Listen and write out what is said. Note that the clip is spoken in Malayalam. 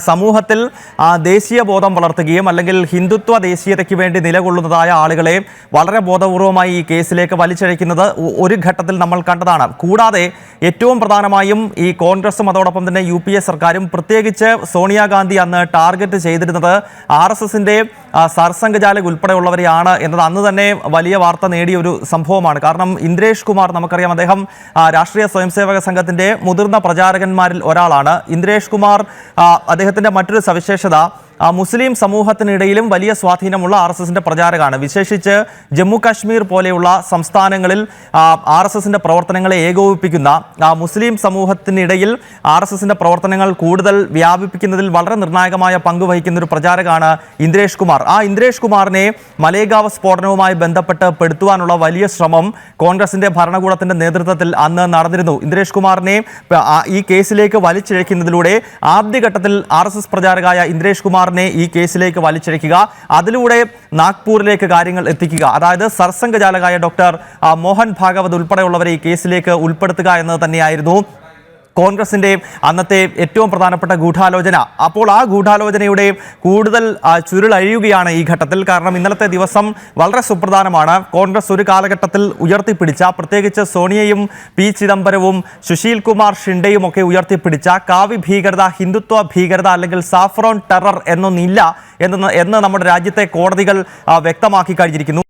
സമൂഹത്തിൽ ദേശീയ ബോധം വളർത്തുകയും അല്ലെങ്കിൽ ഹിന്ദുത്വ ദേശീയതയ്ക്ക് വേണ്ടി നിലകൊള്ളുന്നതായ ആളുകളെ വളരെ ബോധപൂർവമായി ഈ കേസിലേക്ക് വലിച്ചഴയ്ക്കുന്നത് ഒരു ഘട്ടത്തിൽ നമ്മൾ കണ്ടതാണ്. കൂടാതെ ഏറ്റവും പ്രധാനമായും ഈ കോൺഗ്രസും അതോടൊപ്പം തന്നെ UPA സർക്കാരും പ്രത്യേകിച്ച് സോണിയാഗാന്ധി അന്ന് ടാർഗറ്റ് ചെയ്തിരുന്നത് RSSന്റെ സർസംഘചാലക് ഉൾപ്പെടെയുള്ളവരെയാണ് എന്നത് അന്ന് തന്നെ വലിയ വാർത്ത നേടിയ ഒരു സംഭവമാണ്. കാരണം ഇന്ദ്രേഷ് കുമാർ, നമുക്കറിയാം, അദ്ദേഹം രാഷ്ട്രീയ സ്വയംസേവക സംഘത്തിന്റെ മുതിർന്ന പ്രചാരകന്മാരിൽ ഒരാളാണ്. ഇന്ദ്രേഷ് കുമാർ അദ്ദേഹത്തിന്റെ മറ്റൊരു സവിശേഷത മുസ്ലിം സമൂഹത്തിനിടയിലും വലിയ സ്വാധീനമുള്ള RSSന്റെ പ്രചാരകമാണ്. വിശേഷിച്ച് ജമ്മു കാശ്മീർ പോലെയുള്ള സംസ്ഥാനങ്ങളിൽ RSSന്റെ പ്രവർത്തനങ്ങളെ ഏകോപിപ്പിക്കുന്ന മുസ്ലിം സമൂഹത്തിനിടയിൽ RSSന്റെ പ്രവർത്തനങ്ങൾ കൂടുതൽ വ്യാപിപ്പിക്കുന്നതിൽ വളരെ നിർണായകമായ പങ്ക് വഹിക്കുന്ന ഒരു പ്രചാരകമാണ് ഇന്ദ്രേഷ് കുമാർ. ആ ഇന്ദ്രേഷ് കുമാറിനെ മലേഗാവ് സ്ഫോടനവുമായി ബന്ധപ്പെട്ട് പെടുത്തുവാനുള്ള വലിയ ശ്രമം കോൺഗ്രസിന്റെ ഭരണകൂടത്തിന്റെ നേതൃത്വത്തിൽ അന്ന് നടന്നിരുന്നു. ഇന്ദ്രേഷ് കുമാറിനെ ഈ കേസിലേക്ക് വലിച്ചിഴയ്ക്കുന്നതിലൂടെ ആദ്യഘട്ടത്തിൽ RSS പ്രചാരകയായ ഇന്ദ്രേഷ് കുമാർ ഈ കേസിലേക്ക് വലിച്ചിഴക്കുക, അതിലൂടെ നാഗ്പൂരിലേക്ക് കാര്യങ്ങൾ എത്തിക്കുക, അതായത് സർസംഘചാലകായ ഡോക്ടർ മോഹൻ ഭാഗവത് ഉൾപ്പെടെയുള്ളവരെ ഈ കേസിലേക്ക് ഉൾപ്പെടുത്തുക എന്നത് തന്നെയായിരുന്നു കോൺഗ്രസിന്റെ അന്നത്തെ ഏറ്റവും പ്രധാനപ്പെട്ട ഗൂഢാലോചന. അപ്പോൾ ആ ഗൂഢാലോചനയുടെ കൂടുതൽ ചുരുളഴിയുകയാണ് ഈ ഘട്ടത്തിൽ. കാരണം ഇന്നലത്തെ ദിവസം വളരെ സുപ്രധാനമാണ്. കോൺഗ്രസ് ഒരു കാലഘട്ടത്തിൽ ഉയർത്തിപ്പിടിച്ച, പ്രത്യേകിച്ച് സോണിയയും P ചിദംബരവും സുശീൽ കുമാർ ഷിൻഡെയും ഒക്കെ ഉയർത്തിപ്പിടിച്ച കാവി ഭീകരത, ഹിന്ദുത്വ ഭീകരത അല്ലെങ്കിൽ സാഫ്രോൺ ടെറർ എന്നൊന്നില്ല എന്ന് നമ്മുടെ രാജ്യത്തെ കോടതികൾ വ്യക്തമാക്കി കഴിഞ്ഞിരിക്കുന്നു.